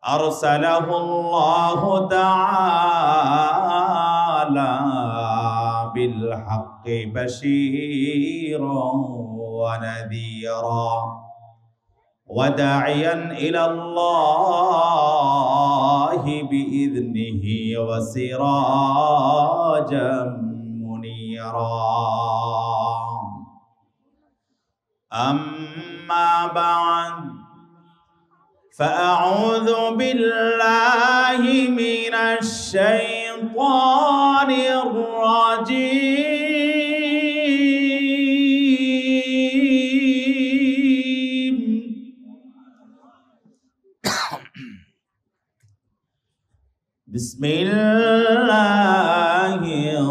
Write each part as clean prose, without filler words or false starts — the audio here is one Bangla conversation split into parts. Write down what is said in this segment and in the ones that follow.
أرسله الله تعالى بالحق بشيرا ونذيرا وداعيا إلى الله بإذنه وسراجا منيرا. أما بعد فأعوذ بالله من الشيطان الرجيم. بسم الله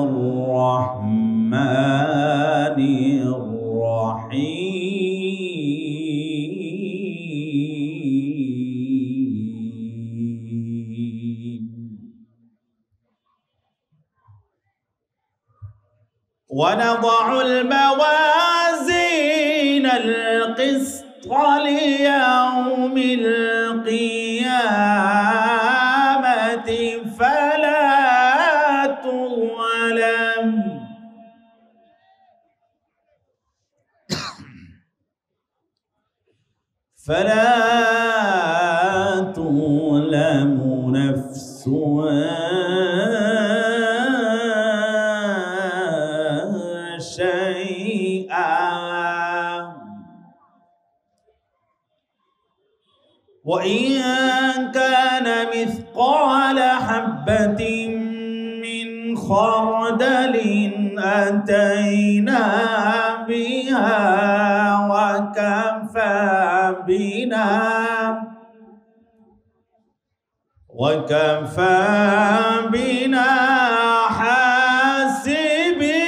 الرحمن الرحيم. ونضع الموازين القسط ليوم القيامة فلا تظلم نفس شيئا وإن كان مثقال حبة من خردل أتينا بها وكفى بنا حاسبين.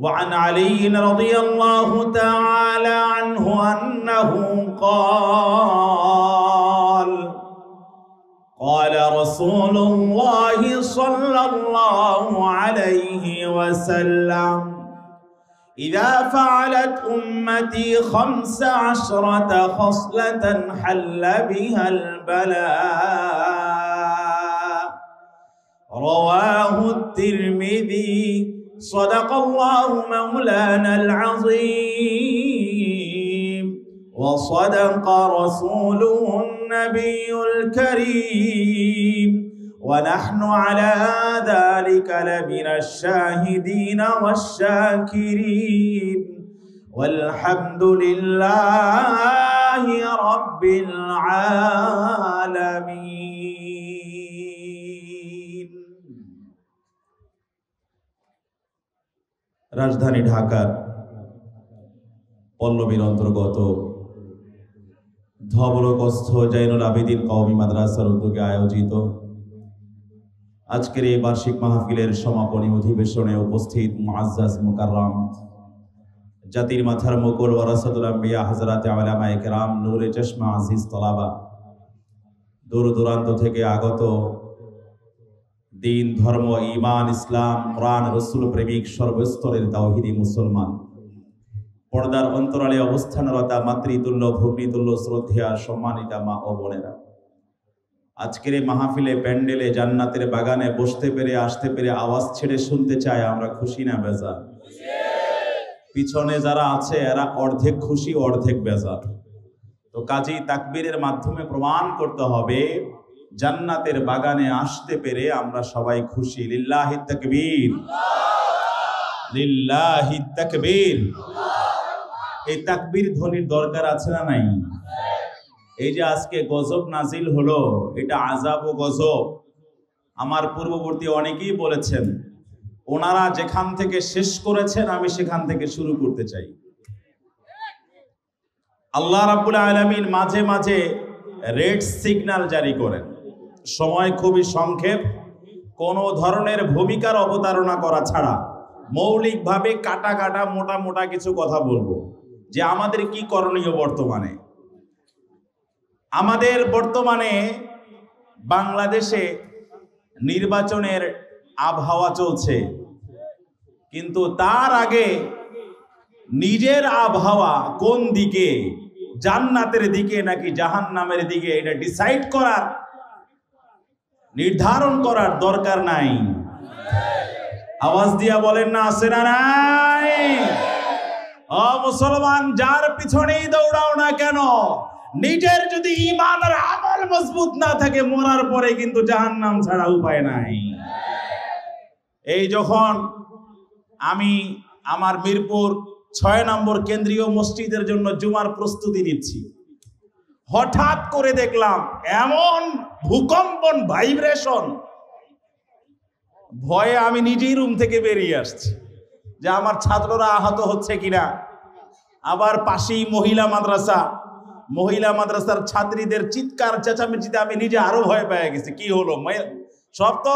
وعن علي رضي الله تعالى عنه أنه قال رسول الله صلى الله عليه وسلم: إذا فعلت أمتي 15 خصلة حل بها البلاء. رواه الترمذي. صدق الله مولانا العظيم وصدق رسوله النبي الكريم ونحن على ذلك لمن الشاهدين والشاكرين والحمد لله رب العالمين. রাজধানী ঢাকার পল্লবীর অন্তর্গত ধবলকস্থ জাইনুল আবেদিন কওমি মাদ্রাসার উদ্যোগে আয়োজিত আজকের এই বার্ষিক মাহফিলের সমাপনী অধিবেশনে উপস্থিত মুআজ্জাজ মুকাররম জাতির মাথার মুকুল ওয়ারাসাতুল আম্বিয়া হযরতে উলামায়ে কেরাম নূরে চশমা আজিজ তলাবা দূর দূরান্ত থেকে আগত দিন ধর্ম ঈমান ইসলাম কোরআন রাসূল প্রেমিক সর্বস্তরের তাওহীদি মুসলমান পর্দার অন্তরালে অবস্থানরতা মাতৃতুল্য ভগ্নীতুল্য শ্রদ্ধেয়া সম্মানিতা মা ও বোনেরা, আজকের এই মাহফিলে প্যান্ডেলে জান্নাতের বাগানে বসতে পেরে আসতে পেরে আওয়াজ ছেড়ে শুনতে চাই আমরা খুশি না বেজার? পিছনে যারা আছে এরা অর্ধেক খুশি অর্ধেক বেজার। তো কাজেই তাকবীরের মাধ্যমে প্রমাণ করতে হবে জান্নাতের বাগানে আসতে পেরে আমরা সবাই খুশি। লিল্লাহি তাকবীর, লিল্লাহি তাকবীর। এই তাকবীর ধ্বনির দরকার আছে না নাই? এই যে আজকে গজব নাজিল হলো, এটা আযাব ও গজব। আমার পূর্ববর্তী অনেকেই বলেছেন ওনারা যেখান থেকে শেষ করেছেন আমি সেখান থেকে শুরু করতে চাই। আল্লাহ রাব্বুল আলামিন মাঝে মাঝে রেড সিগন্যাল জারি করেন, সময় খুবই সংক্ষেপ, কোনো ধরনের ভূমিকার অবতারণা করা ছাড়া মৌলিকভাবে কাটা কাটা মোটা মোটা কিছু কথা বলবো যে আমাদের কি করণীয়। আমাদের বর্তমানে বাংলাদেশে নির্বাচনের আবহাওয়া চলছে। কিন্তু তার আগে নিজের আবহাওয়া কোন দিকে, জান্নাতের দিকে নাকি জাহান্নামের দিকে, এটা ডিসাইড করার, নির্ধারণ করার দরকার নাই? আওয়াজ দিয়া বলেন না, আছে না নাই? ও মুসলমান, যার পিছনেই দৌড়াও না কেন, নিজের যদি ঈমান আর আমল মজবুত না থাকে, মরার পরে কিন্তু জাহান্নাম ছাড়া উপায় নাই। এই যখন আমি আমার মিরপুর 6 নম্বর কেন্দ্রীয় মসজিদের জন্য জুমার প্রস্তুতি নিচ্ছি, হঠাৎ করে দেখলাম এমন ভূকম্পন, ভাইব্রেশন, ভয়ে আমি নিজেই রুম থেকে বেরিয়ে আসছি যে আমার ছাত্ররা আহত হচ্ছে কিনা। আবার পাশেই মহিলা মাদ্রাসার ছাত্রীদের চিৎকার চেঁচামেচিতে আমি নিজে আরো ভয় পেয়ে গেছি। কি হলো, সব তো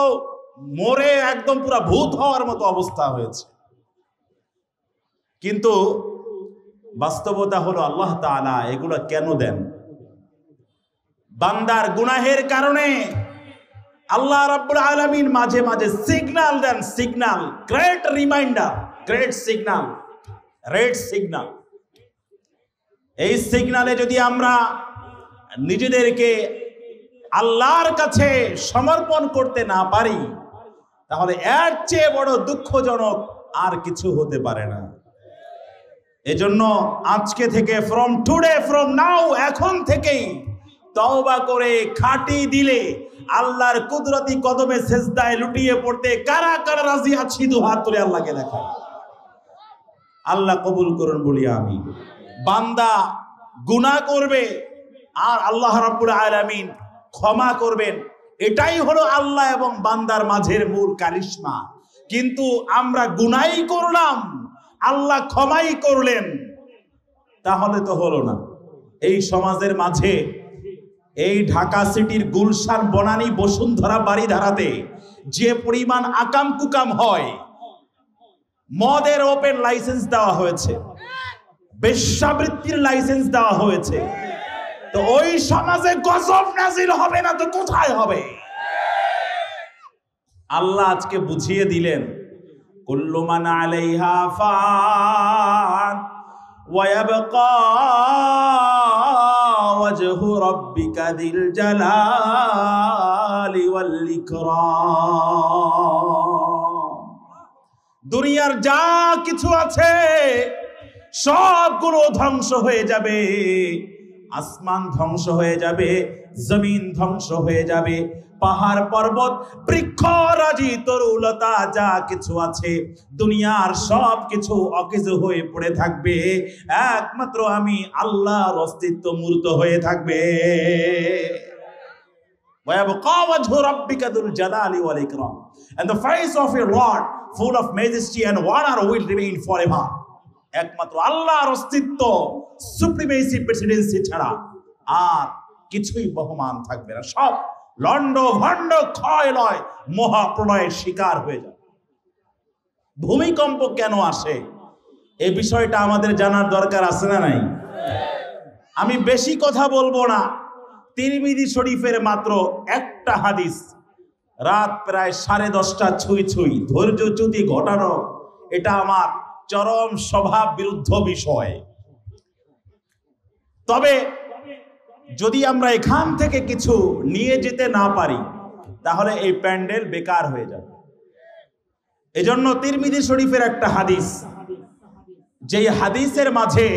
মরে একদম পুরো ভূত হওয়ার মতো অবস্থা হয়েছে। কিন্তু বাস্তবতা হলো আল্লাহ তাআলা এগুলো কেন দেন? বান্দার গুনাহের কারণে আল্লাহ রাব্বুল আলামিন মাঝে মাঝে সিগন্যাল দেন, signal, great reminder, great signal, red signal. এই সিগন্যালে যদি আমরা নিজেদেরকে আল্লাহর কাছে সমর্পণ করতে না পারি, তাহলে এর চেয়ে বড় দুঃখজনক আর কিছু হতে পারে না। এজন্য আজকে থেকে, ফ্রম টুডে, ফ্রম নাও, এখন থেকেই তওবা করে খাঁটি দিলে আল্লাহর কুদরতি কদমে সেজদায় লুটিয়ে পড়তে কারা কারা রাজি আছি? দু হাত তুলে আল্লাহকে দেখায়। আল্লাহ কবুল করুন বলি আমি। বান্দা গুনাহ করবে আর আল্লাহ রাব্বুল আলামিন ক্ষমা করবেন, এটাই হলো আল্লাহ এবং বান্দার মাঝের মূল কারিশমা। কিন্তু আমরা গুনাহই করলাম, আল্লাহ ক্ষমাই করলেন, তাহলে তো হলো না। এই সমাজের মাঝে, এই ঢাকা সিটির গুলশান, বনানী, বসুন্ধরা, বাড়িধারাতে যে পরিমাণ আকাম কুকাম হয়, মদের ওপেন লাইসেন্স দেওয়া হয়েছে, বেশ্যাবৃত্তির লাইসেন্স দেওয়া হয়েছে, তো ওই সমাজে গজব নাজিল হবে না তো কোথায় হবে? আল্লাহ আজকে বুঝিয়ে দিলেন, কুল্লু মান আলাইহা ফান ওয়া ইয়াবকা ওয়াজহু রাব্বিকা যিল জালালি ওয়াল ইকরাম। দুনিয়ার যা কিছু আছে সবগুলো ধ্বংস হয়ে যাবে, আসমান ধ্বংস হয়ে যাবে, জমিন ধ্বংস হয়ে যাবে, পাহাড় পর্বত বৃক্ষ রাজি তরুলতা যা কিছু আছে দুনিয়ার সব কিছু অকেজো হয়ে পড়ে থাকবে, একমাত্র আমি আল্লাহর অস্তিত্ব মূর্ত হয়ে থাকবে। وَيَبْقَى وَجْهُ رَبِّكَ ذُو الْجَلَالِ وَالْإِكْرَامِ, and the face of your Lord full of majesty and honor will remain forever. একমাত্র আল্লাহর অস্তিত্ব, সুপ্রিমেসি, প্রেসিডেন্সি ছাড়া আর কিছুই বহমান থাকবে না। সব লন্ড ভন্ড ক্ষয় লয় মহাপ্রলয়ের শিকার হয়ে যাবে। ভূমিকম্প কেন আসে এই বিষয়টা আমাদের জানার দরকার আছে না নাই? আমি বেশি কথা বলবো না। তিরমিজি শরীফের মাত্র একটা হাদিস, রাত প্রায় 10:30 ছুঁই ছুঁই, ধৈর্যচ্যুতি ঘটানো, এটা আমার চরম স্বভাব বিরুদ্ধ বিষয়। তবে যদি আমরা এখান থেকে কিছু নিয়ে যেতে না পারি, তাহলে এই প্যান্ডেল বেকার হয়ে যাবে। এজন্য তিরমিজি শরীফের একটা হাদিস, যেই হাদিসের মাঝে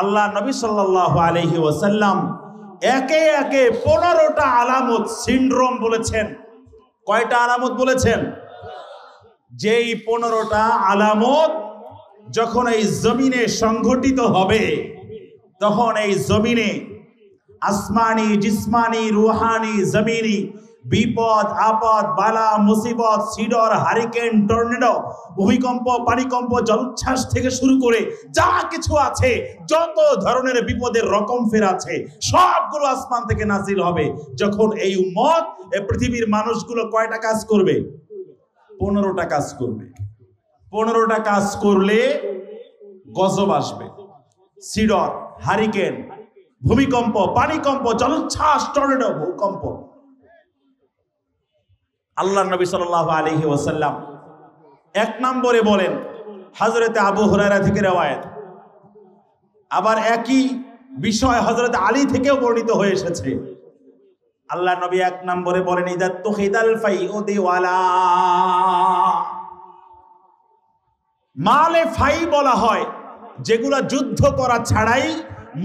আল্লাহ নবী সাল্লাল্লাহু আলাইহি ওয়াসাল্লাম একে একে 15টা আলামত, সিনড্রোম বলেছেন। কয়টা আলামত বলেছেন? যেই 15টা আলামত যখন এই জমিনে সংঘটিত হবে, তখন এই জমিনে আসমানি, জিসমানি, রুহানি, জমিনি বিপদ আপদ, বালা মুসিবত, সিডর, হারিকেন, টর্নেডো, ভূমিকম্প, পানিকম্প, জলোচ্ছ্বাস থেকে শুরু করে যা কিছু আছে, যত ধরনের বিপদের রকম ফের আছে, সবগুলো আসমান থেকে নাজিল হবে। যখন এই উম্মত, এই পৃথিবীর মানুষগুলো কয়টা কাজ করবে? 15টা কাজ করবে। 15টা কাজ করলে গজব আসবে, সিডর, হারিকেন, ভূমিকম্প, পানিকম্প, জলোচ্ছ্বাস, টর্নেডো, ভূকম্প। আল্লাহ নবী সাল্লাল্লাহু আলাইহি ওয়াসাল্লাম এক নম্বরে বলেন হযরতে আবু হুরায়রা থেকে রওয়ায়াত, আবার একই বিষয় হযরত আলী থেকেও বর্ণিত হয়ে এসেছে। আল্লাহ নবী এক নম্বরে বলেন ইদা তুখিদাল ফাইউ দিওয়ালা, মালে ফাই বলা হয় যেগুলা যুদ্ধ করা ছাড়াই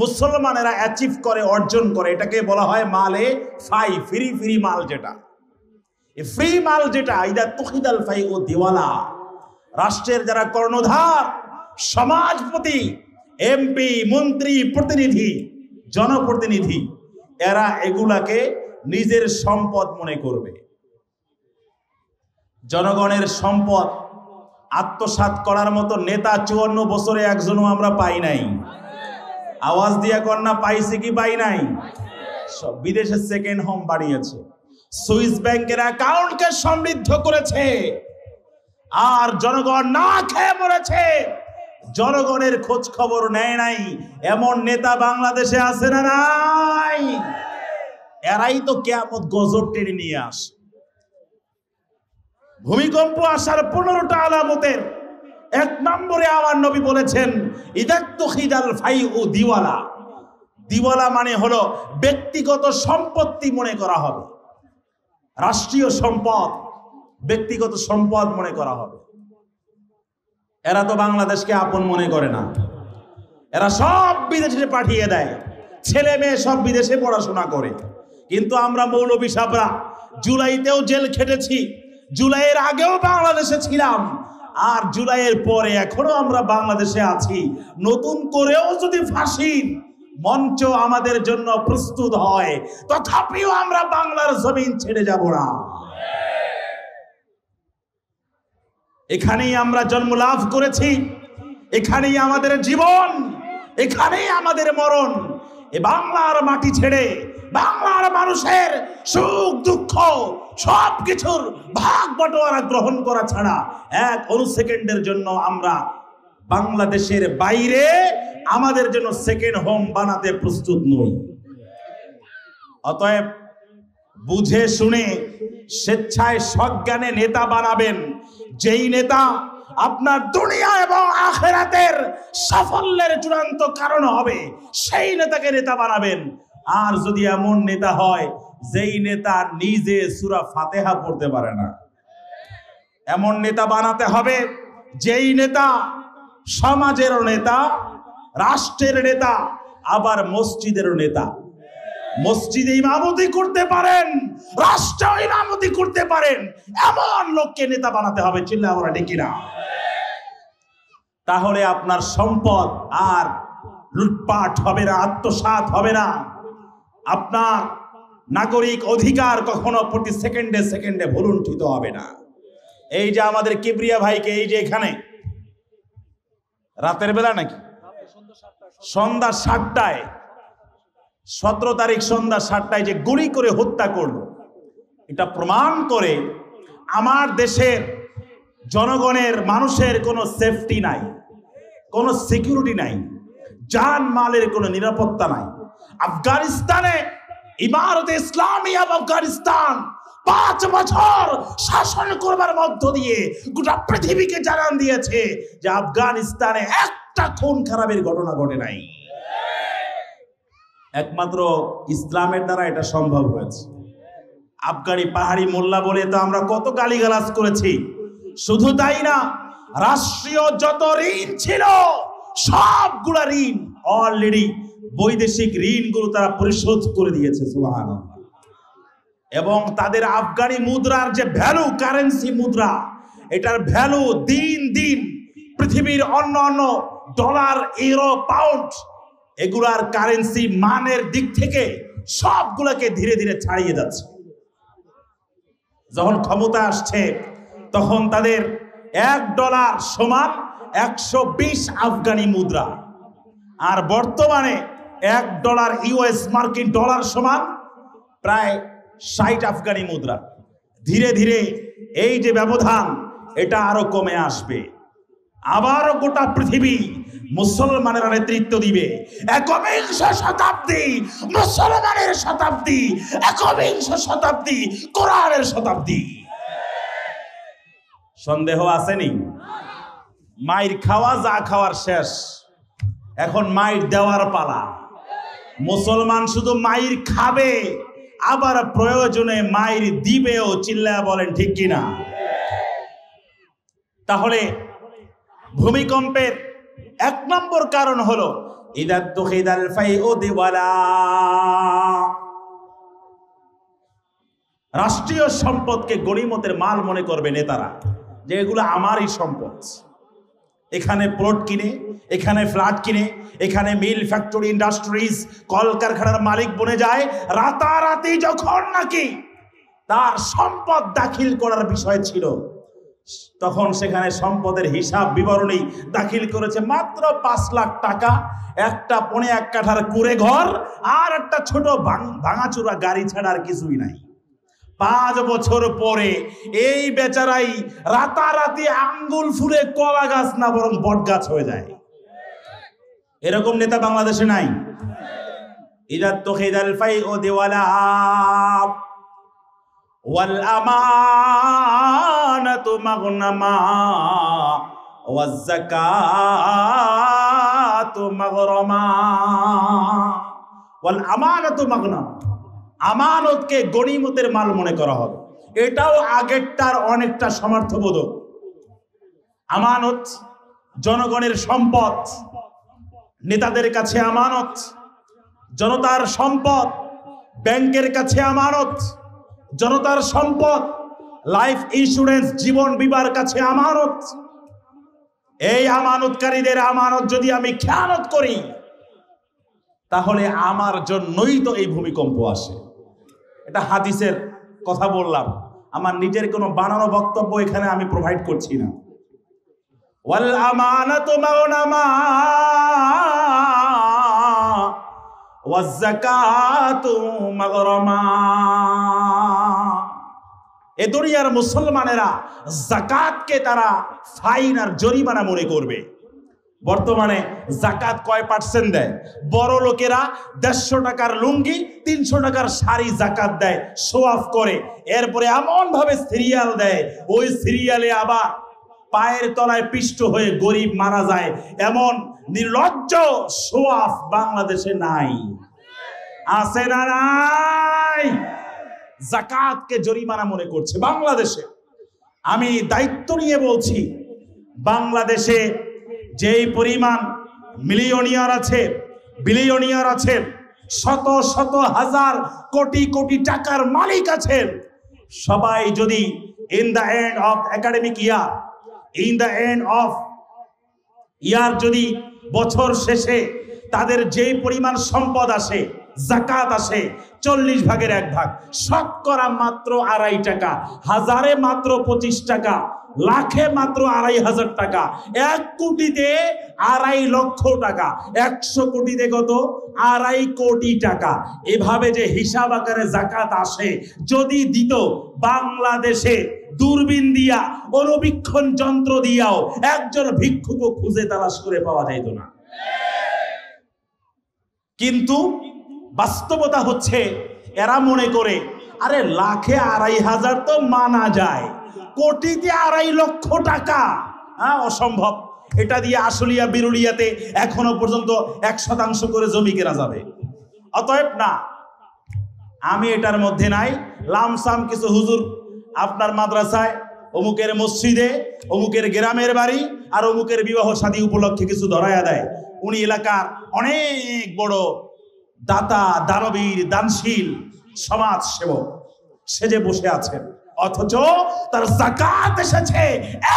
মুসলমানেরা অ্যাচিভ করে, অর্জন করে, এটাকে বলা হয় মালে ফাই, ফ্রি ফ্রি মাল যেটা, এই ফ্রি মাল যেটা ইদা তুখিদাল ফাইউ দিওয়ালা। রাষ্ট্রের যারা কর্ণধার, সমাজপতি, এমপি, মন্ত্রী, প্রতিনিধি, জনপ্রতিনিধি, এরা এগুলাকে নিজের সম্পদ মনে করবে। জনগণের সম্পদ আত্মসাৎ করার মতো নেতা 54 বছরে একজনও আমরা পাই নাই। আওয়াজ দিয়া কন্যা পাইছে কি পাই নাই? সব বিদেশে সেকেন্ড হোম বাড়িয়েছে, সুইস ব্যাংকের অ্যাকাউন্টকে সমৃদ্ধ করেছে, আর জনগণ না খেয়ে মরেছে। জনগণের খোঁজ খবর নেয় নাই এমন নেতা বাংলাদেশে আছে না নাই? এরাই তো কিয়ামত গজব টেনে নিয়ে আসে। ভূমিকম্প আসার 15টা আলামতের এক নম্বরে আমার নবী বলেছেন ইদাতুখিদাল ফাইউ দিওয়ালা। দিওয়ালা মানে হলো ব্যক্তিগত সম্পত্তি মনে করা হবে, রাষ্ট্রীয় সম্পদ ব্যক্তিগত সম্পদ মনে করা হবে। এরা তো বাংলাদেশকে আপন মনে করে না, এরা সব বিদেশে পাঠিয়ে দেয়, ছেলে মেয়ে সব বিদেশে পড়াশোনা করে। কিন্তু আমরা মৌলভী সাহেবরা জুলাইতেও জেল খেটেছি, জুলাইয়ের আগেও বাংলাদেশে ছিলাম, আর জুলাইয়ের পরে এখনো আমরা বাংলাদেশে আছি। নতুন করেও যদি ফাঁসির মঞ্চ আমাদের জন্য প্রস্তুত হয়, তথাপিও আমরা বাংলার জমিন ছেড়ে যাব না। এখানেই আমরা জন্ম লাভ করেছি, এখানেই আমাদের জীবন, এখানেই আমাদের মরণ। এ বাংলার মাটি ছেড়ে বাংলার মানুষের সুখ দুঃখ সবকিছুর ভাগ বটোয়ারা গ্রহণ করা ছাড়া এক অনুসেকেন্ডের জন্য আমরা বাংলাদেশের বাইরে আমাদের জন্য সেকেন্ড হোম বানাতে প্রস্তুত নই। অতএব বুঝে শুনে স্বেচ্ছায় সজ্ঞানে নেতা বানাবেন, যেই নেতা আপনার দুনিয়া এবং আখিরাতের সাফল্যের চূড়ান্ত কারণ হবে, সেই নেতাকে নেতা বানাবেন। আর যদি এমন নেতা হয় যেই নেতা নিজে সূরা ফাতিহা পড়তে পারে না, এমন নেতা বানাতে হবে যেই নেতা সমাজের নেতা, রাষ্ট্রের নেতা, আবার মসজিদের নেতা। মসজিদে ইমামতি করতে পারেন, রাষ্ট্র ইমামতি করতে পারেন, এমন লোককে নেতা বানাতে হবে। চিল্লা আমরা ডেকি না। তাহলে আপনার সম্পদ আর লুটপাট হবে না, আত্মসাৎ হবে না। আপনার নাগরিক অধিকার কখনো প্রতি সেকেন্ডে সেকেন্ডে ভুলুণ্ঠিত হবে না। এই যে আমাদের কিবরিয়া ভাইকে, এই যে এখানে রাতের বেলা নাকি সন্ধ্যা 7টায়, 17 তারিখ সন্ধ্যা 7টায় যে গুলি করে হত্যা করলো, এটা প্রমাণ করে আমার দেশের জনগণের, মানুষের কোনো সেফটি নাই, কোনো সিকিউরিটি নাই, জান মালের কোনো নিরাপত্তা নাই। আফগানিস্তানে ইমারতে ইসলামিয়া আফগানিস্তান 5 বছর শাসন করবার মধ্য দিয়ে গোটা পৃথিবীকে জানান দিয়েছে যে আফগানিস্তানে একটা খুন খারাপের ঘটনা ঘটে নাই। একমাত্র ইসলামের দ্বারা এটা সম্ভব হয়েছে। আফগানি পাহাড়ি মোল্লা বলে তো আমরা কত গালিগালাজ করেছি। শুধু তাই না, রাষ্ট্রীয় যত ঋণ ছিল সবগুলা ঋণ অলরেডি বৈদেশিক ঋণগুলো তারা পরিশোধ করে দিয়েছে, সুবহানাল্লাহ। এবং তাদের আফগানি মুদ্রার যে ভ্যালু, কারেন্সি মুদ্রা, এটার ভ্যালু দিন দিন পৃথিবীর অন্য অন্য ডলার, ইউরো, পাউন্ড এগুলার কারেন্সি মানের দিক থেকে সবগুলোকে ধীরে ধীরে ছাড়িয়ে যাচ্ছে। যখন ক্ষমতা আসছে তখন তাদের $1 সমান 120 আফগানি মুদ্রা, আর বর্তমানে $1 ইউএস মার্কিন ডলার সমান প্রায় 60 আফগানি মুদ্রা। ধীরে ধীরে এই যে ব্যবধান, এটা আরো কমে আসবে। আবারও গোটা পৃথিবী মুসলমানেরা নেতৃত্ব দিবে। একবিংশ শতাব্দী মুসলমানের শতাব্দী, একবিংশ শতাব্দী কোরআনের শতাব্দী। সন্দেহ আসেনি? মাইর খাওয়া যা খাওয়ার শেষ, এখন মাইর দেওয়ার পালা। মুসলমান শুধু মাইর খাবে, আবার প্রয়োজনে মাইর দিবেও। চিল্লায়া বলেন ঠিক কিনা? তাহলে ভূমিকম্পের 1 নম্বর কারণ হলো ইদাতুখিদাল ফাইউ দিওয়ালা। রাষ্ট্রীয় সম্পদকে গনিমতের মাল মনে করবে নেতারা, যে এগুলো আমারই সম্পদ। এখানে প্লট কিনে, এখানে ফ্ল্যাট কিনে, এখানে মিল, ফ্যাক্টরি, ইন্ডাস্ট্রিজ, কলকারখানার মালিক বনে যায়। রাতারাতি যখন নাকি তার সম্পদ দাখিল করার বিষয় ছিল, তখন সেখানে সম্পদের হিসাব বিবরণী দাখিল করেছে মাত্র 5 লাখ টাকা, একটা 1.5 কাঠার কুড়ে ঘর, আর একটা ছোট ভাঙাচুরা গাড়ি ছাড়া আর কিছুই নাই। 5 বছর পরে এই বেচারাই রাতারাতি আঙ্গুল ফুলে কলা গাছ না বরং বট গাছ হয়ে যায়। এরকম নেতা বাংলাদেশে নাই। ইদাতুখিদাল ফাইউ দিওয়ালা ওয়াল আমানাতু মাগনামা ওয়াজ যাকাতু মাগরামা। ওয়াল আমানাতু মাগনামা, আমানতকে গনিমতের মাল মনে করা হবে। এটাও আগেরটার অনেকটা সমর্থবোধক। আমানত জনগণের সম্পদ, নেতাদের কাছে আমানত। জনতার সম্পদ ব্যাংকের কাছে আমানত। জনতার সম্পদ লাইফ ইন্স্যুরেন্স, জীবন বীমার কাছে আমানত। এই আমানতকারীদের আমানত যদি আমি খেয়ানত করি, তাহলে আমার জন্যই তো এই ভূমিকম্প আসে। এটা হাদিসের কথা বললাম, আমার নিজের কোনো বানানো বক্তব্য এখানে আমি প্রোভাইড করছি না। ওয়াল আমানাতু মাগনামা ওয়াজ যাকাতু মাগরামা। এ দুনিয়ার মুসলমানেরা যাকাতকে তারা ফাইন আর জরিমানা মনে করবে। বর্তমানে যাকাত কয় % দেয়? বড় লোকেরা 150 টাকার লুঙ্গি, 300 টাকার শাড়ি যাকাত দেয়, শো অফ করে। এরপরে এমন ভাবে সিরিয়াল দেয়, ওই সিরিয়ালে আবার পায়ের তলায় পিষ্ট হয়ে গরিব মারা যায়। এমন নির্লজ্জ শো অফ বাংলাদেশে নাই? আছে না নাই? যাকাতকে জরিমানা মনে করছে বাংলাদেশে। আমি দায়িত্ব নিয়ে বলছি, বাংলাদেশে যেই পরিমাণ মিলিয়নিয়ার আছে, বিলিয়নিয়ার আছে, শত শত হাজার কোটি কোটি টাকার মালিক আছেন, সবাই যদি in the end of academic year, in the end of year, যদি বছর শেষে তাদের যেই পরিমাণ সম্পদ আসে, যাকাত আসে, 40 ভাগের 1 ভাগ, শতকরা মাত্র 2.5 টাকা, হাজারে মাত্র 25 টাকা, লাখে মাত্র 2.5 টাকা, 1 কোটিতে 2.5 লক্ষ টাকা, 100 কোটিতে কত? 2.5 কোটি টাকা। এভাবে যে হিসাব আকারে যাকাত আসে, যদি দিত বাংলাদেশে দূরবীন দিয়া, অনুবীক্ষণ যন্ত্র দিয়াও একজন ভিক্ষুকও খুঁজে তালাশ করে পাওয়া যাইত না। কিন্তু বাস্তবতা হচ্ছে, এরা মনে করে আরে লাখে 2.5 তো মানা যায়, কোটিতে 2.5 লক্ষ টাকা অসম্ভব। এটা দিয়ে আশুলিয়া বিরুলিয়াতে এখনো পর্যন্ত 1% করে জমি কেনা যাবে। অতএব না, আমি এটার মধ্যে নাই। লামসাম কিছু হুজুর আপনার মাদ্রাসায়, অমুকের মসজিদে, অমুকের গ্রামের বাড়ি আর অমুকের বিবাহ শাদী উপলক্ষে কিছু ধরায়া দেয়। উনি এলাকার অনেক বড় দাতা, দানবীর, দানশীল সমাজ সেবক সেজে বসে আছেন, অথচ তার যাকাত এসেছে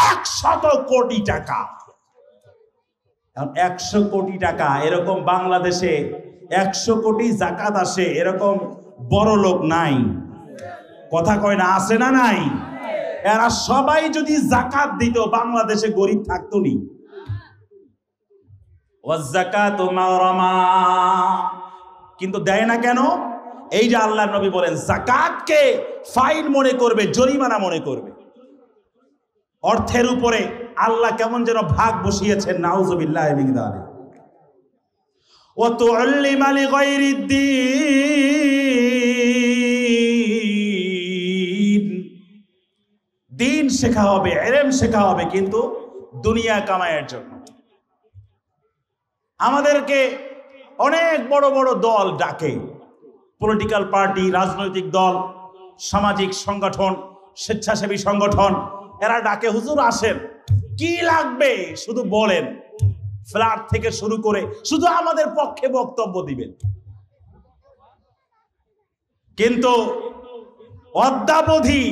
100 কোটি টাকা। 100 কোটি টাকা, এরকম বাংলাদেশে 100 কোটি যাকাত আসে এরকম বড় লোক নাই। কথা কয় না? আছে না নাই? এরা সবাই যদি যাকাত দিত, বাংলাদেশে গরিব থাকতো নি। ওয়াজ যাকাতু মাগরামা, কিন্তু দেয় না কেন? এই যে আল্লাহর নবী বলেন, যাকাতকে ফাইন মনে করবে, জরিমানা মনে করবে। অর্থের উপরে আল্লাহ কেমন যেন ভাগ বসিয়েছেন। নাউযুবিল্লাহি মিন যালিক। ওয়া তুআল্লিমা লিগাইরিদ্দিন, দিন শেখা হবে, ইলম শেখা হবে, কিন্তু দুনিয়া কামাইয়ের জন্য। আমাদেরকে অনেক বড় বড় দল ডাকে, পলিটিক্যাল পার্টি, রাজনৈতিক দল, সামাজিক সংগঠন, স্বেচ্ছাসেবী সংগঠন, এরা ডাকে, হুজুর আসেন, কি লাগবে শুধু বলেন, ফ্ল্যাট থেকে শুরু করে শুধু আমাদের পক্ষে বক্তব্য দিবেন। কিন্তু অদ্যাবধি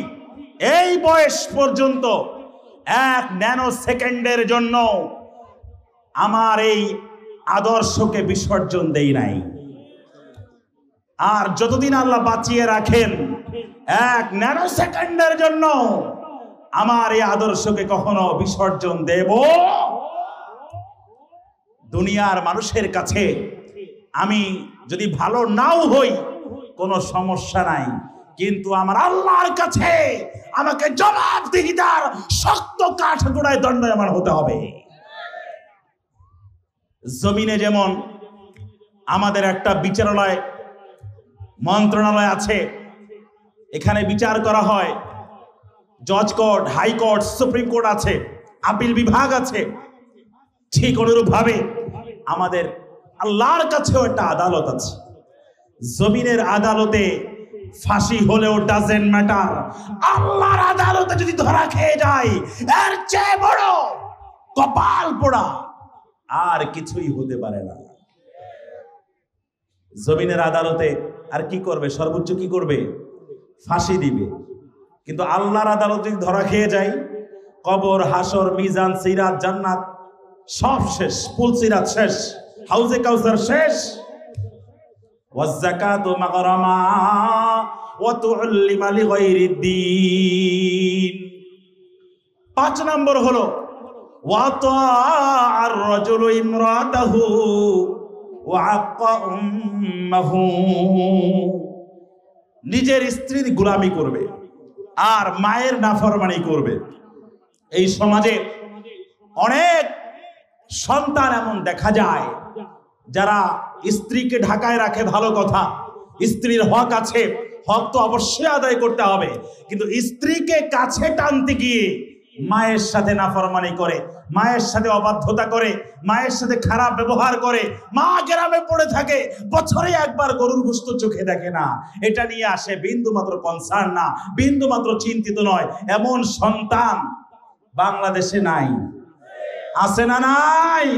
এই বয়স পর্যন্ত 1 ন্যানো সেকেন্ডের জন্য আমার এই আদর্শকে বিসর্জন দেই নাই। আর যতদিন আল্লাহ বাঁচিয়ে রাখেন 1 ন্যানো সেকেন্ডের জন্য আমার এই আদর্শকে কখনো বিসর্জন দেব। দুনিয়ার মানুষের কাছে আমি যদি ভালো নাও হই কোনো সমস্যা নাই, কিন্তু আমার আল্লাহর কাছে আমাকে জবাবদিহিতার শক্ত কাঠগড়ায় দণ্ডায়মান হতে হবে। জমিনে যেমন আমাদের একটা বিচারালয়, মন্ত্রণালয় আছে, এখানে বিচার করা হয়, জজ কোর্ট, হাইকোর্ট, সুপ্রিম কোর্ট আছে, আপিল বিভাগ আছে, ঠিক অনুরূপভাবে আমাদের আল্লাহর কাছেও একটা আদালত আছে। জমিনের আদালতে ফাঁসি হলেও ডাজেন্ট ম্যাটার, আল্লাহর আদালতে যদি ধরা খেয়ে যায় এর চেয়ে বড় কপাল পোড়া আর কিছুই হতে পারে না। জমিনের আদালতে আর কি করবে? সর্বোচ্চ কি করবে? ফাঁসি দিবে। কিন্তু আল্লাহর আদালতে যদি ধরা খেয়ে যায়, কবর, হাসর, মিজান, সিরাত, জান্নাত সব শেষ, পুলসিরাত শেষ, হাউজে কাউসার শেষ। ওয়াজ্জাকাতু মাগরামা ওয়া তুল্লিমা লিগাইরিদ্দিন। 5 নম্বর হলো ওয়া তাআর রাজুলু ইমরাতাহু ওয়া আক্কা উম্মাহু। নিজের স্ত্রীর গোলামি করবে আর মায়ের নাফরমানি করবে। এই সমাজে অনেক সন্তান এমন দেখা যায় যারা স্ত্রীকে ঢাকায় রাখে, ভালো কথা, স্ত্রীর হক আছে, হক তো অবশ্যই আদায় করতে হবে, কিন্তু স্ত্রীকে কাছে টানতে গিয়ে মায়ের সাথে নাফরমানি করে, মায়ের সাথে অবাধ্যতা করে, মায়ের সাথে খারাপ ব্যবহার করে। মা গ্রামে পড়ে থাকে, বছরে একবার গরুর গোশত চোখে দেখে না, এটা নিয়ে আসে বিন্দু মাত্র কনসার্ন না, বিন্দু মাত্র চিন্তিত নয়। এমন সন্তান বাংলাদেশে নাই, আছে না নাই?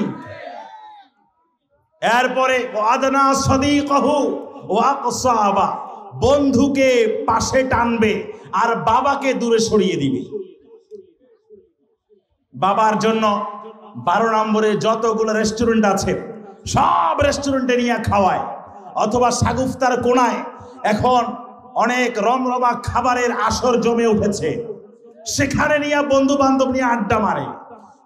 এরপরে ওয়াদনা সাদিকাহু ওয়া আকসাবা, বন্ধুকে পাশে টানবে আর বাবাকে দূরে সরিয়ে দিবে। বাবার জন্য 12 নম্বরে যতগুলো রেস্টুরেন্ট আছে সব রেস্টুরেন্টে নিয়ে খাওয়ায়, অথবা সাগুফতার কোনায় এখন অনেক রমরমা খাবারের আসর জমে উঠেছে, সেখানে নিয়ে বন্ধু বান্ধব নিয়ে আড্ডা মারে।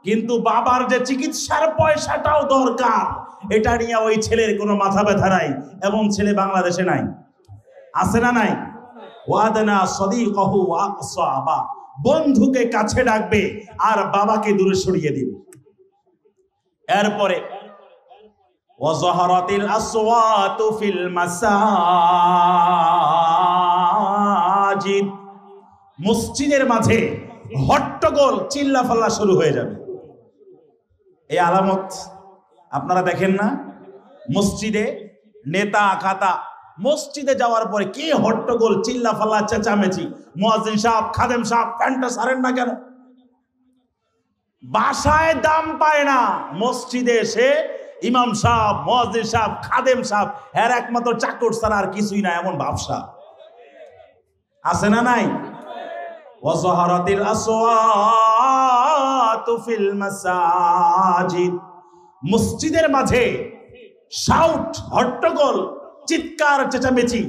কিন্তু বাবার যে চিকিৎসার পয়সাটাও দরকার, এটা নিয়ে ওই ছেলের কোনো মাথা ব্যথা নাই। এমন ছেলে বাংলাদেশে নাই, আছে না নাই? ওয়াদনা সাদিকাহু ওয়া আকসাবা, বন্ধুকে কাছে ডাকবে আর বাবাকে দূরে সরিয়ে দিবে। এরপরে ওয়াজাহারাতিল আসওয়াতু ফিল মাসাজিদ, মসজিদের মাঝে হট্টগোল, চিল্লাফাল্লা শুরু হয়ে যাবে। এই আলামত আপনারা দেখেন না? মসজিদে নেতা খাতা মসজিদে যাওয়ার পরে কি হট্টগোল, চিল্লাফাল্লা, চেঁচামেচি। মুয়াজ্জিন সাহেব, খাদেম সাহেব প্যান্টটা সারেন না কেন? বাসায় দাম পায় না, মসজিদে এসে ইমাম সাহেব, মুয়াজ্জিন সাহেব, খাদেম সাহেব এর একমাত্র চাকর ছাড়া আর কিছুই না, এমন ব্যবসা আছে না নাই? ওয়াজাহারাতিল আসওয়াতু ফিল মাসাজিদ, মসজিদের মাঝে শাউট, হট্টগোল, চিৎকার, চেঁচামেচি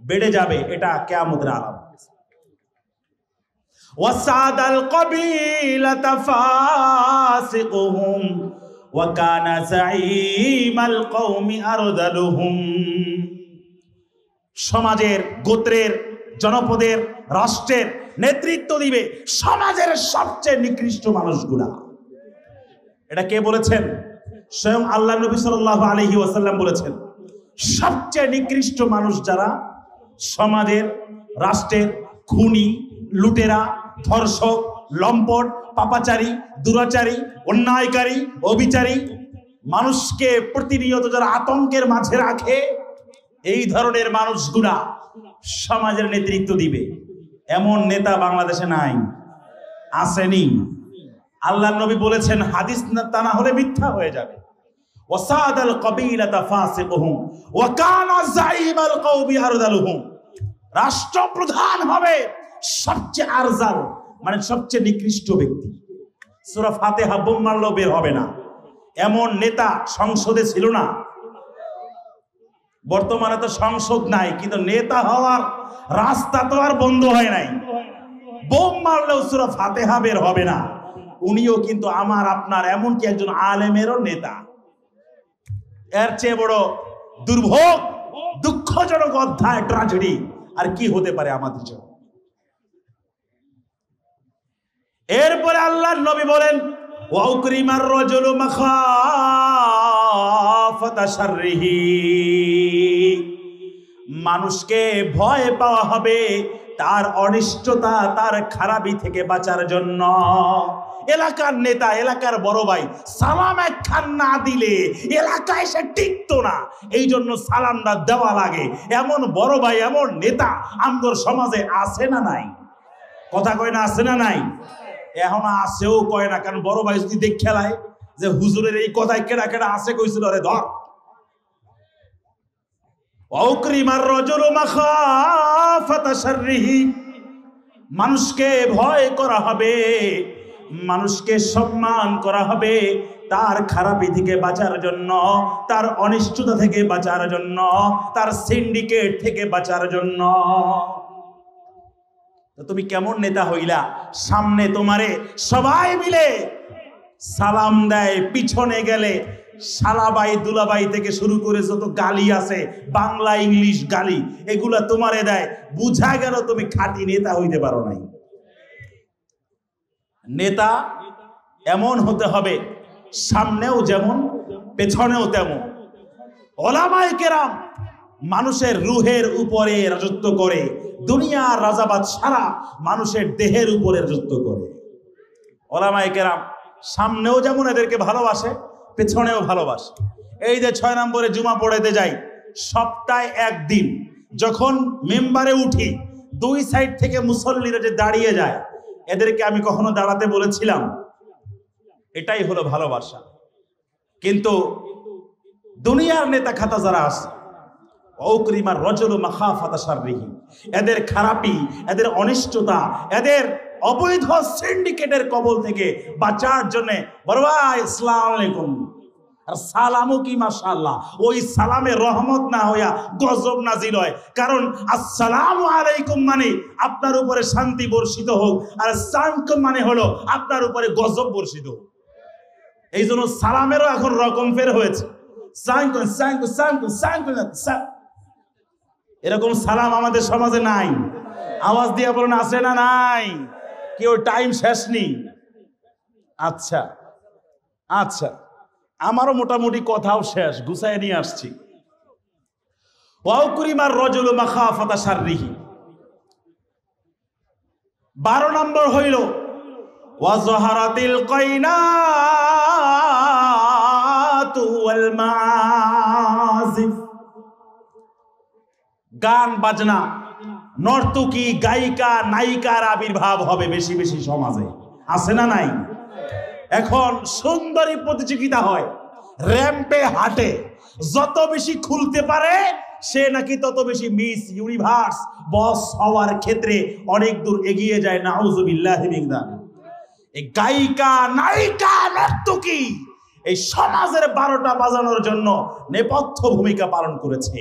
বেড়ে যাবে, এটা কিয়ামতের আলামত। ওয়াসাদাল কবিলাতা ফাসিকুহুম ওয়া কানা যাঈমাল কওমি আরদালুহুম, সমাজের, গোত্রের, জনপদের, রাষ্ট্রের নেতৃত্ব দিবে সমাজের সবচেয়ে নিকৃষ্ট মানুষগুলা। এটা কে বলেছেন? স্বয়ং আল্লাহ নবী সাল্লাল্লাহু আলাইহি ওয়াসাল্লাম বলেছেন, সবচেয়ে নিকৃষ্ট মানুষ যারা সমাজের, রাষ্ট্রের খুনি, লুটেরা, ধর্ষক, লম্পট, পাপাচারী, দুরাচারী, অন্যায়কারী, অবিচারী, মানুষকে প্রতিনিয়ত যারা আতঙ্কের মাঝে রাখে, এই ধরনের মানুষগুলা সমাজের নেতৃত্ব দিবে। এমন নেতা বাংলাদেশে নাই, আসেনি। আল্লাহর নবী বলেছেন, হাদিস তা না হলে মিথ্যা হয়ে যাবে। ওয়াসাদাল কবিলাতা ফাসিকুহুম ওয়া কানা যাইমাল কওমি আরদালুহুম। রাষ্ট্রপ্রধান হবে সবচেয়ে আরজাল, মানে সবচেয়ে নিকৃষ্ট ব্যক্তি। সূরা ফাতিহা বোম মারলেও বের হবে না, এমন নেতা সংসদে ছিল না। বর্তমানে তো সংসদ নাই, কিন্তু নেতা হওয়ার রাস্তা তো আর বন্ধ হয় নাই। বোম মারলেও সূরা ফাতিহা বের হবে না। উনিও কিন্তু আমার আপনার এমনকি একজন আলেমেরও নেতা। এর চেয়ে বড় দুর্ভোগ, দুঃখজনক অধ্যায়, ট্র্যাজেডি আর কি হতে পারে আমাদের জন্য? এরপরে আল্লাহর নবী বলেন, ওয়া উকরিমার রাজুলু মাখাফাতা শাররিহি। মানুষকে ভয় পাওয়া হবে তার অনিষ্টতা, তার খারাপি থেকে বাঁচার জন্য। এলাকার নেতা, এলাকার বড় ভাই সালাম একখান না দিলে এলাকায় সে টিকতো না, এই জন্য সালামটা দেওয়া লাগে। এমন বড় ভাই, এমন নেতা আমগর সমাজে আছে না নাই? কথা কয় না, আছে না নাই? এখন আসেও কয় না, কারণ বড় ভাই যদি দেখ খেলায় যে হুজুরের এই কথায় কেডা কেডা আছে কইছিল, রে ধর। মানুষকে ভয় করা হবে, মানুষকে সম্মান করা হবে তার খারাপি থেকে বাঁচার জন্য, তার অনিষ্টতা থেকে বাঁচার জন্য, তার সিন্ডিকেট থেকে বাঁচার জন্য। তুমি কেমন নেতা হইলা? সামনে তোমারে সবাই মিলে সালাম দেয়, পিছনে গেলে শালাবাই দুলাবাই থেকে শুরু করে যত গালি আছে, বাংলা ইংলিশ গালি, এগুলা তোমারে দেয়। বুঝা গেল তুমি খাঁটি নেতা হইতে পারো নাই। নেতা এমন হতে হবে, সামনেও যেমন পেছনেও তেমন। ওলামায়ে কেরাম মানুষের রুহের উপরে রাজত্ব করে, দুনিয়ার রাজাবাদ সারা মানুষের দেহের উপরে রাজত্ব করে। ওলামায়ে কেরাম সামনেও যেমন এদেরকে ভালোবাসে, পেছনেও ভালোবাসে। এই যে 6 নম্বরে জুমা পড়াইতে যাই, সপ্তাহে একদিন যখন মেম্বারে উঠি, 2 সাইড থেকে মুসল্লিরা যে দাঁড়িয়ে যায়, এদেরকে আমি কখনো দাঁড়াতে বলেছিলাম? এটাই হলো ভালোবাসা। কিন্তু দুনিয়ার নেতা খাতা যারা আছে, ওকরিমার রাজুলু মাখাফাতা শাররিহি, এদের খারাপি, এদের অনিষ্টতা, এদের অবৈধ সিন্ডিকেটের কবল থেকে বাঁচার জন্য বড় ভাই আসসালামু আলাইকুম, আর সালামও কি মাশাআল্লাহ, ওই সালামে রহমত না হইয়া গজব নাজিল হয়। কারণ আসসালামু আলাইকুম মানে আপনার উপরে শান্তি বর্ষিত হোক, আর সালাম মানে হলো আপনার উপরে গজব বর্ষিত হোক। এই জন্য সালামেরও এখন রকম ফের হয়েছে। এরকম সালাম আমাদের সমাজে নাই। আওয়াজ দিয়ে বলেন আছে না নাই? কেউ টাইম শেষ নেই। আচ্ছা আচ্ছা, আমারও মোটামুটি কথাও শেষ, গুছায় নিয়ে আসছি। ওয়া উকরিমার রাজুলু মাখাফাতা শাররিহি। 12 নম্বর হইল ওয়া যাহারাতিল কায়নাতু ওয়াল মাযিফ। গান বাজনা, নর্তকী, গায়িকা, নায়িকার আবির্ভাব হবে বেশি বেশি সমাজে, আছে না নাই? এখন সুন্দরী প্রতিযোগিতা হয়, র্যাম্পে হাঁটে, যত বেশি খুলতে পারে সে নাকি তত বেশি মিস ইউনিভার্স বস হওয়ার ক্ষেত্রে অনেক দূর এগিয়ে যায়। নাউজুবিল্লাহি মিন যালিক। এই গায়িকা, নায়িকা, নর্তকী এই সমাজের 12টা বাজানোর জন্য নেপথ্য ভূমিকা পালন করেছে।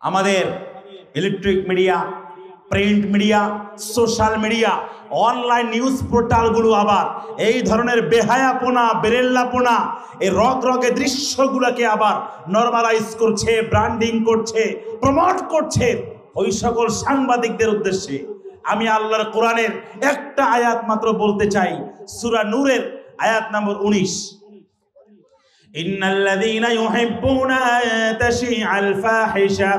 আমাদের electric media, print media, social media, online news পোর্টালগুলো আবার এই ধরনের বেহায়াপনা, বেরেল্লাপনা, এই রগে দৃশ্যগুলোকে আবার নরমালাইজ করছে, ব্র্যান্ডিং করছে, প্রমোট করছে ওই সকল সাংবাদিকদের উদ্দেশ্যে। আমি আল্লাহর কোরআনের একটা আয়াত মাত্র বলতে চাই, সূরা নূরের আয়াত নম্বর 19। ইন্নাল্লাযীনা ইউহিব্বুনা আন তাশিআল ফাহিশা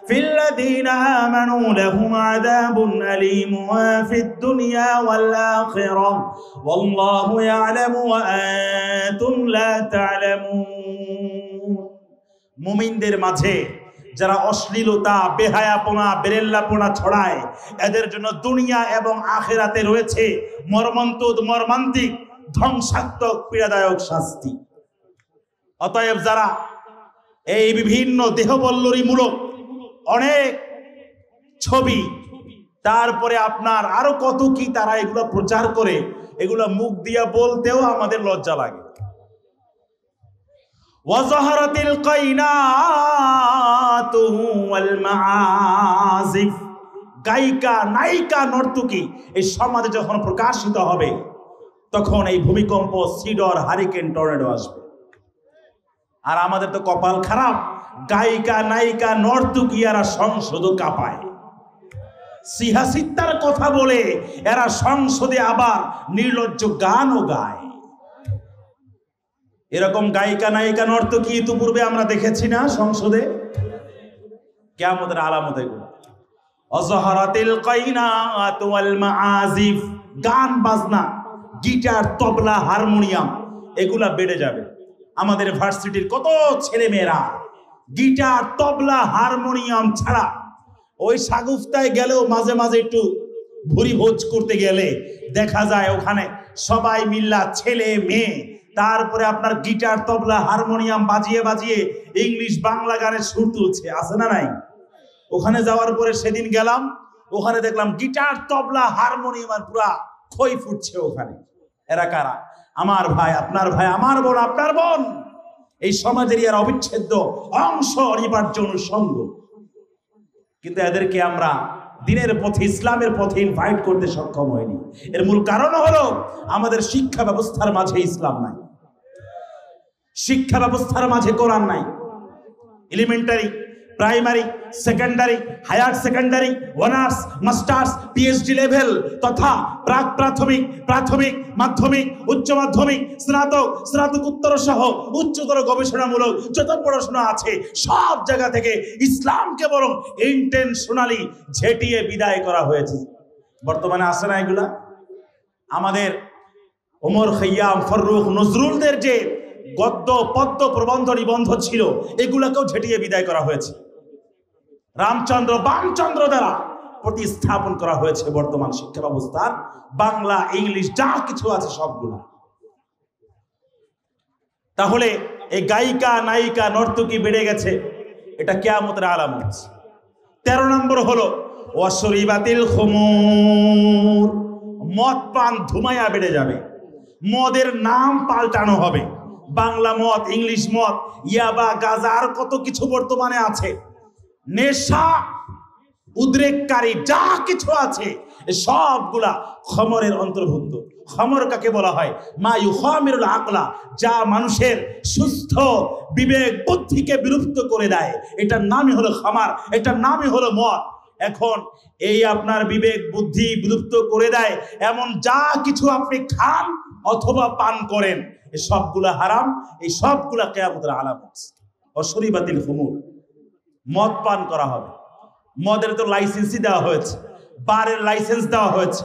ফিল্লাযীনা আমানু লাহুম আযাবুন আলীমুন ফিদ দুনিয়া ওয়াল আখিরাহ ওয়াল্লাহু ইয়ালামু ওয়া আনতুম লা তা'লামুন। মুমিনদের মাঝে যারা অশ্লীলতা, বেহায়াপনা, বেরেল্লাপনা ছড়ায়, এদের জন্য দুনিয়া এবং আখিরাতে রয়েছে মর্মান্তিক ধ্বংসাত্মক পীড়াদায়ক শাস্তি। অতএব যারা এই বিভিন্ন দেহবল্লরীমূলক অনেক ছবি, তারপরে আপনার আরো কত কি তারা এগুলো প্রচার করে, এগুলো মুখ দিয়ে বলতেও আমাদের লজ্জা লাগে। ওয়াজাহারাতিল কাইনাতু ওয়াল মাআজিফ, গায়িকা, নায়িকা, নর্তকী এই সমাজে যখন প্রকাশিত হবে, তখন এই ভূমিকম্প, সিডর, হারিকেন, টর্নেডো আসবে। আর আমাদের তো কপাল খারাপ, গায়িকা, নায়িকা, নর্তকী এরা সংসদও কাঁপায়। সিহাসিত্তার কথা বলে এরা সংসদে আবার নির্লজ্জ গানও গায়। এরকম গায়িকা, নায়িকা, নর্তকী ইতিপূর্বে আমরা দেখেছি না সংসদে? কিয়ামতের আলামত এগুলো। অজহারাতিল কাইনাতু ওয়াল মাআজিফ, গান বাজনা, গিটার, তবলা, হারমোনিয়াম এগুলা বেড়ে যাবে। আমাদের ভার্সিটির কত ছেলে মেয়েরা গিটার, তবলা, হারমোনিয়াম ছাড়া ওই সাগুফতায় গেলেও মাঝে মাঝে একটু ভুরি ভোজ করতে গেলে দেখা যায় ওখানে সবাই মিল্লা, ছেলে মেয়ে, তারপরে আপনার গিটার, তবলা, হারমোনিয়াম বাজিয়ে বাজিয়ে ইংলিশ বাংলা গানের সুর তুলছে, আছে না নাই? ওখানে যাওয়ার পরে সেদিন গেলাম, ওখানে দেখলাম গিটার, তবলা, হারমোনিয়াম আর পুরা খই ফুটছে ওখানে। এরা কারা? আমার ভাই, আপনার ভাই, আমার বোন, আপনার বোন, এই সমাজের এর অবিচ্ছেদ্য অংশ, অনিবার্য অনুষঙ্গ। কিন্তু এদেরকে আমরা দিনের পথে, ইসলামের পথে ইনভাইট করতে সক্ষম হয়নি। এর মূল কারণ হলো আমাদের শিক্ষা ব্যবস্থার মাঝে ইসলাম নাই, শিক্ষা ব্যবস্থার মাঝে কোরআন নাই। Elementary, primary, secondary, higher secondary, honours, masters, PhD level তথা প্রাক প্রাথমিক, প্রাথমিক, মাধ্যমিক, উচ্চ মাধ্যমিক, স্নাতক, স্নাতকোত্তর সহ উচ্চতর গবেষণামূলক যত পড়াশোনা আছে সব জায়গা থেকে ইসলামকে বরং ইন্টেনশনালি ঝেঁটিয়ে বিদায় করা হয়েছে। বর্তমানে আসে না এগুলা? আমাদের ওমর খৈয়াম, ফররুখ, নজরুলদের যে গদ্য, পদ্য, প্রবন্ধ, নিবন্ধ ছিল এগুলাকেও ঝেঁটিয়ে বিদায় করা হয়েছে। রামচন্দ্র, বামচন্দ্র দ্বারা প্রতিস্থাপন করা হয়েছে বর্তমান শিক্ষা ব্যবস্থার বাংলা, ইংলিশ যা কিছু আছে সবগুলা। তাহলে এই গায়িকা, নায়িকা, নর্তকী বেড়ে গেছে, এটা কিয়ামতের আলামত। 13 নম্বর হলো ওয়াশরিবাতিল খুমুর, মদ পান ধুমায়া বেড়ে যাবে। মদের নাম পাল্টানো হবে, বাংলা মদ, ইংলিশ মদ, ইয়াবা, গাঁজা আর কত কিছু বর্তমানে আছে। নেশা, উদ্রেককারী যা কিছু আছে সবগুলা খমরের অন্তর্ভুক্ত। খমর কাকে বলা হয়? মা ইউখামিরুল আকলা, যা মানুষের সুস্থ বিবেক বুদ্ধিকে বিলুপ্ত করে দেয়, এটার নামই হলো খামার, এটার নামই হলো মদ। এখন এই আপনার বিবেক বুদ্ধি বিলুপ্ত করে দেয় এমন যা কিছু আপনি খান অথবা পান করেন, এই সবগুলা হারাম, এই সবগুলা কিয়ামতের আলামত। অশরিবাতিল খুমুর, মদ পান করা হবে। মদের তো লাইসেন্সই দেওয়া হয়েছে, বারের লাইসেন্স দেওয়া হয়েছে।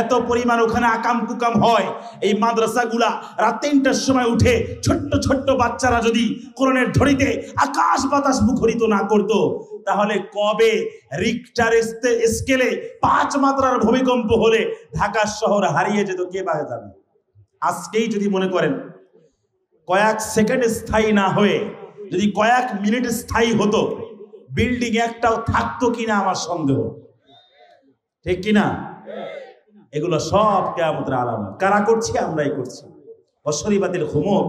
এত পরিমাণ ওখানে আকাম কুকাম হয়। এই মাদ্রাসাগুলা রাত 3টার সময় উঠে ছোট্ট ছোট্ট বাচ্চারা যদি কোরআনের ধরিতে আকাশ বাতাস মুখরিত না করত, তাহলে কবে রিক্টার স্কেলে 5 মাত্রার ভূমিকম্প হলে ঢাকা শহর হারিয়ে যেত কে বা জানে। আজকেই যদি মনে করেন কয়েক সেকেন্ড স্থায়ী না হয়ে যদি কয়েক মিনিট স্থায়ী হতো, বিল্ডিং একটাও থাকতো কিনা আমার সন্দেহ, ঠিক কিনা? এগুলো সব কিয়ামতের আলামত। কারা করছে? আমরাই করছি। অশরিবাতিল খুমুর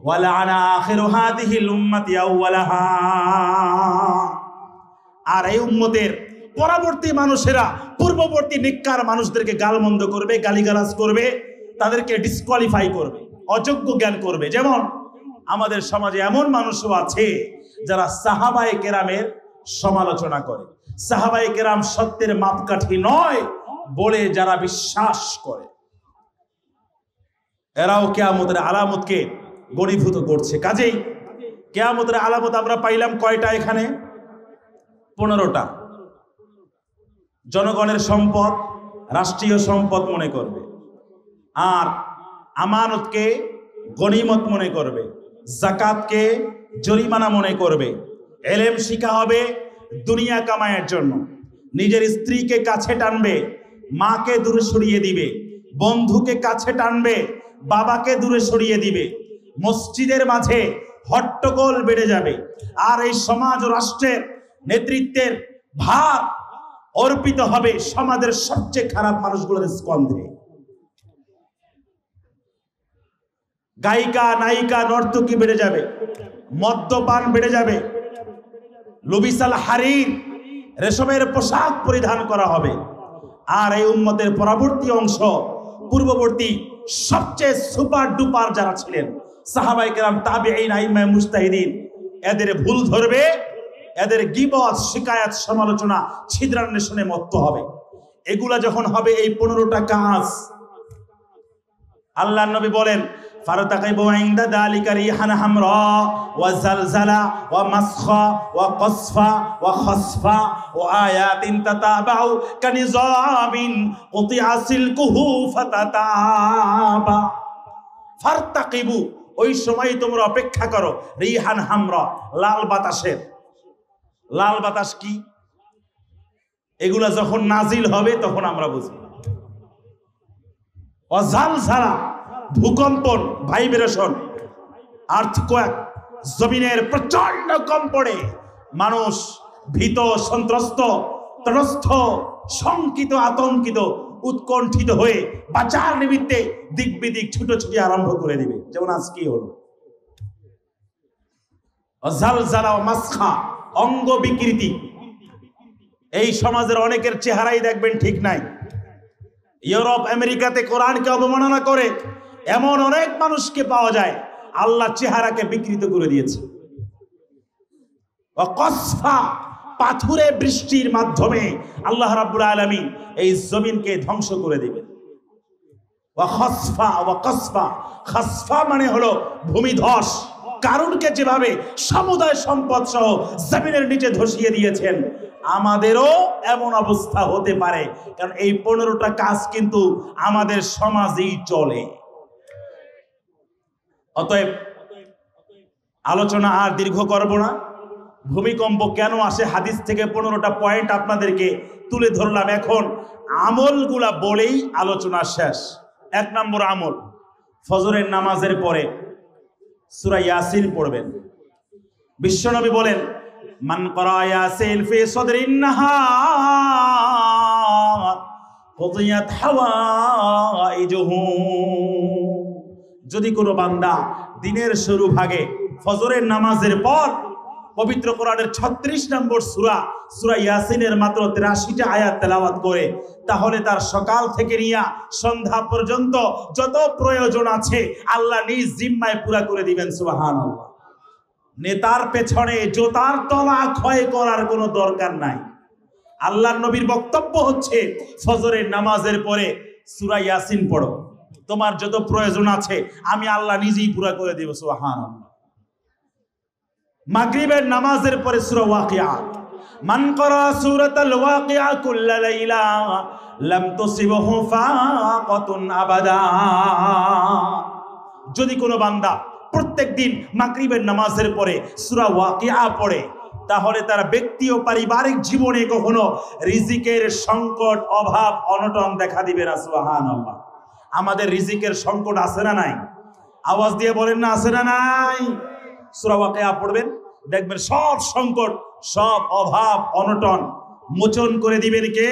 ওয়ালা আনা আখিরু হাদিহিল উম্মতি আউওয়ালাহা, আর এই উম্মতের পরবর্তী মানুষেরা পূর্ববর্তী নিক্কার মানুষদেরকে গালমন্দ করবে, গালিগালাজ করবে, তাদেরকে ডিসকোয়ালিফাই করবে, অযোগ্য জ্ঞান করবে। যেমন আমাদের সমাজে এমন মানুষও আছে যারা সাহাবায়ে কেরামের সমালোচনা করে, সাহাবায়ে কেরাম সত্যের মাপকাঠি নয় বলে যারা বিশ্বাস করে, এরাও কিয়ামতের আলামতকে গণীভূত করছে। কাজেই কিয়ামতের আলামত আমরা পাইলাম কয়টা? এখানে 15টা। জনগণের সম্পদ রাষ্ট্রীয় সম্পদ মনে করবে, আর আমানতকে গনিমত মনে করবে, যাকাতকে জরিমানা মনে করবে, এলেম শিখা হবে দুনিয়া কামায়ের জন্য, নিজের স্ত্রীকে কাছে টানবে, মাকে দূরে সরিয়ে দিবে, বন্ধুকে কাছে টানবে, বাবাকে দূরে সরিয়ে দিবে, মসজিদের মাঝে হট্টগোল বেড়ে যাবে, আর এই সমাজ ও রাষ্ট্রের নেতৃত্বের ভার অর্পিত হবে সমাজের সবচেয়ে খারাপ মানুষগুলোর স্কন্ধে। গায়িকা, নায়িকা, নর্তকী বেড়ে যাবে, মদ্যপান বেড়ে যাবে, লুবিসাল হারির রেশমের পোশাক পরিধান করা হবে। আর এই উম্মতের পরবর্তী অংশ, পূর্ববর্তী সবচেয়ে সুপার ডুপার যারা ছিলেন সাহাবায়ে কেরাম, তাবিঈন, আইম্মায়ে মুজতাহিদিন, এদের ভুল ধরবে, এদের গীবত, শিকায়াত, সমালোচনা, ছিদ্রান্বেষণে মত্ত হবে। এগুলা যখন হবে, এই 15টা কাজ আল্লাহর নবী বলেন, ফারতাকিবু ইনদা যালিকা রিহান হামরা ওয়া জালজালা ওয়া মাসখা ওয়া কসফা ওয়া খাসফা ওয়া আয়াতিন তাতাবাউ কানিজামিন কুতিআ সিলকুহু ফাতাতাবা। ফারতাকিবু, ওই সময় তোমরা অপেক্ষা করো, রিহান হামরা, লাল বাতাসের। লাল বাতাস কি? এগুলা যখন নাজিল হবে তখন আমরা বুঝবো। ওয়া জালজালা, ভূকম্পন, ভাইব্রেশন, আর্থকোয়েক, জমিনের প্রচন্ড কম্পনে মানুষ ভীত, সন্ত্রস্ত, ত্রস্ত, শঙ্কিত, আতঙ্কিত, উৎকণ্ঠিত হয়ে বাঁচার নিমিত্তে দিক বিদিক ছুটোছুটি আরম্ভ করে দিবে, যেমন আজকে হলো। জালজালা ও মাসখা, অঙ্গ বিকৃতি। এই সমাজের অনেকের চেহারাই দেখবেন ঠিক নাই। ইউরোপ, আমেরিকাতে কোরআনকে অবমাননা করে এমন অনেক মানুষকে পাওয়া যায়, আল্লাহ চেহারাকে বিকৃত করে দিয়েছে। কসফা, পাথুরে বৃষ্টির মাধ্যমে আল্লাহ রাব্বুল আলামিন এই জমিনকে ধ্বংস করে দিবেন। খাসফা, খাসফা মানে হলো ভূমিধস। কারুনকে যেভাবে সমুদায় সম্পদ সহ জমিনের নিচে ধসিয়ে দিয়েছেন, আমাদেরও এমন অবস্থা হতে পারে। কারণ এই 15টা কাজ কিন্তু আমাদের সমাজেই চলে। অতএব আলোচনা আর দীর্ঘ করব না। ভূমিকম্প কেন আসে, হাদিস থেকে 15টা পয়েন্ট আপনাদেরকে তুলে ধরলাম। এখন আমলগুলা বলেই আলোচনা শেষ। 1 নম্বর আমল, ফজরের নামাজের পরে সূরা ইয়াসিন পড়বেন। বিশ্বনবী বলেন, মান ক্বারা ইয়াসিন ফি সদরিন নাহার কুদিয়াত হাওয়াইজুহু। যদি কোনো বান্দা দিনের শুরু ভাগে ফজরের নামাজের পর পবিত্র কোরআনের 36 নম্বর সূরা ইয়াসিনের মাত্র 83টা আয়াত তেলাওয়াত করে, তাহলে তার সকাল থেকে নিয়ে সন্ধ্যা পর্যন্ত যত প্রয়োজন আছে আল্লাহ নিজ জিম্মায় পুরা করে দিবেন। সুবহানাল্লাহ। নেতার পেছনে জোতার তলা ক্ষয় করার কোনো দরকার নাই। আল্লাহর নবীর বক্তব্য হচ্ছে, ফজরের নামাজের পরে সূরা ইয়াসিন পড়ো, তোমার যত প্রয়োজন আছে আমি আল্লাহ নিজেই পুরা করে দেব। সুবহানাল্লাহ। মাগরিবের নামাজের পরে সূরা ওয়াকিয়া, মান ক্বারা সূরাতাল ওয়াকিয়া কুল্লা লাইলা লাম তুসিবহু ফাকাতুন আবাদা। যদি কোনো বান্দা প্রত্যেকদিন মাগরিবের নামাজের পরে সূরা ওয়াকিয়া পড়ে, তাহলে তার ব্যক্তি ও পারিবারিক জীবনে কখনো রিজিকের সংকট, অভাব, অনটন দেখা দিবে না। সুবহানাল্লাহ। আমাদের রিজিকের সংকট আছে না নাই? আওয়াজ দিয়ে বলেন না, আছে না নাই? সূরা ওয়াকিয়া পড়বেন, দেখবেন সব সংকট, সব অভাব, অনটন মোচন করে দিবেন কে?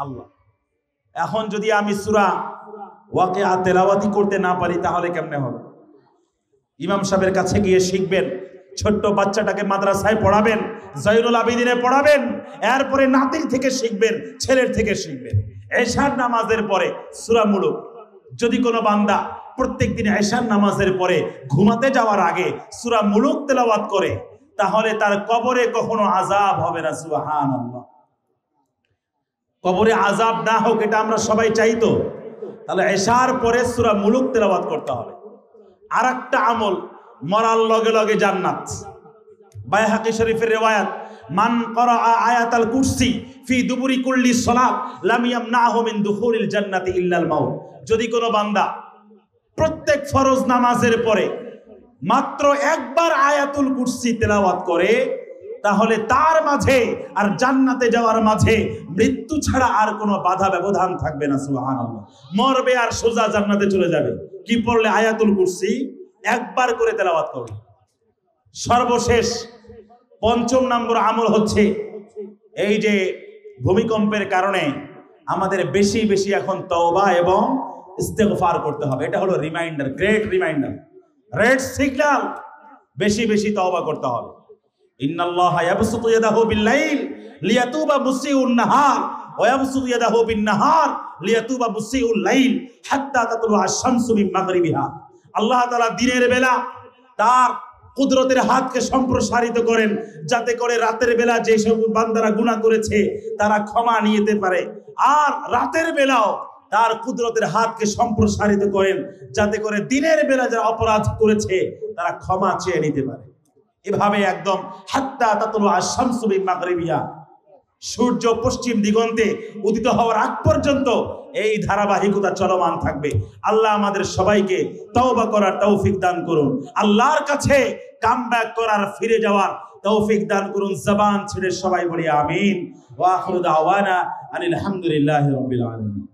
আল্লাহ। এখন যদি আমি সূরা ওয়াকিয়া তেলাওয়াতি করতে না পারি তাহলে কেমনে হবে? ইমাম সাহেবের কাছে গিয়ে শিখবেন, ছোট্ট বাচ্চাটাকে মাদ্রাসায় পড়াবেন, জয়নুল আবেদিনে পড়াবেন, এরপরে নাতির থেকে শিখবেন, ছেলের থেকে শিখবেন। এশার নামাজের পরে সূরা মুলুক। যদি কোনো বান্দা প্রত্যেকদিন এশার নামাজের পরে ঘুমাতে যাওয়ার আগে সূরা মুলুক তেলাওয়াত করে, তাহলে তার কবরে কখনো আযাব হবে না। সুবহানাল্লাহ। কবরে আযাব না হোক এটা আমরা সবাই চাই তো। তাহলে এশার পরে সূরা মুলুক তেলাওয়াত করতে হবে। আরেকটা আমল, মরার লগে লগে জান্নাত। বাইহাকি শরীফের রিওয়ায়াত, মান করা আয়াতাল কুরসি ফি দুবুরি কুল্লি সালাত লাম ইয়ামনাহু মিন দুখুলিল জান্নাতি ইল্লাল মাউত। যদি কোনো বান্দা প্রত্যেক ফরজ নামাজের পরে মাত্র একবার আয়াতুল কুরসি তেলাওয়াত করে, তাহলে তার মাঝে আর জান্নাতে যাওয়ার মাঝে মৃত্যু ছাড়া আর কোনো বাধা ব্যবধান থাকবে না। সুবহানাল্লাহ। মরবে আর সোজা জান্নাতে চলে যাবে। কি পড়লে? আয়াতুল কুরসি একবার করে তেলাওয়াত করবে। সর্বশেষ ৫ম নম্বর আমল হচ্ছে, এই যে ভূমিকম্পের কারণে আমাদের বেশি বেশি এখন তওবা এবং ইস্তেগফার করতে হবে। এটা হলো reminder, great reminder, red signal. বেশি বেশি তওবা করতে হবে। ইন্নাল্লাহা ইয়াবসুতু ইয়াদাহু বিল-লাইল লিয়াতুবা মুসিউন নাহার ওয়া ইয়াবসুতু ইয়াদাহু বিন-নাহার লিয়াতুবা মুসিউল লাইল হাত্তা তাতলু আশ-শামসু মিন মাগরিবিহা। আল্লাহ তাআলা দিনের বেলা তার কুদরতের হাতকে সম্প্রসারিত করেন, যাতে করে রাতের বেলা যে সব বান্দারা গুনাহ করেছে তারা ক্ষমা নিতে পারে, আর রাতের বেলাও তার কুদরতের হাতকে সম্প্রসারিত করেন, যাতে করে দিনের বেলা যারা অপরাধ করেছে তারা ক্ষমা চেয়ে নিতে পারে। এভাবে একদম হাত্তা তাতলু আশ-শামসু মিন মাগরিবিহা, সূর্য পশ্চিম দিগন্তে উদিত হওয়ার আগ পর্যন্ত এই ধারাবাহিকতা চলমান থাকবে। আল্লাহ আমাদের সবাইকে তওবা করার তৌফিক দান করুন। আল্লাহর কাছে কামব্যাক করার, ফিরে যাওয়ার তৌফিক দান করুন। জবান ছেড়ে সবাই বলি আমিন। ওয়া আখিরু দাওয়ানা আনিল হামদুলিল্লাহি রাব্বিল আলামিন।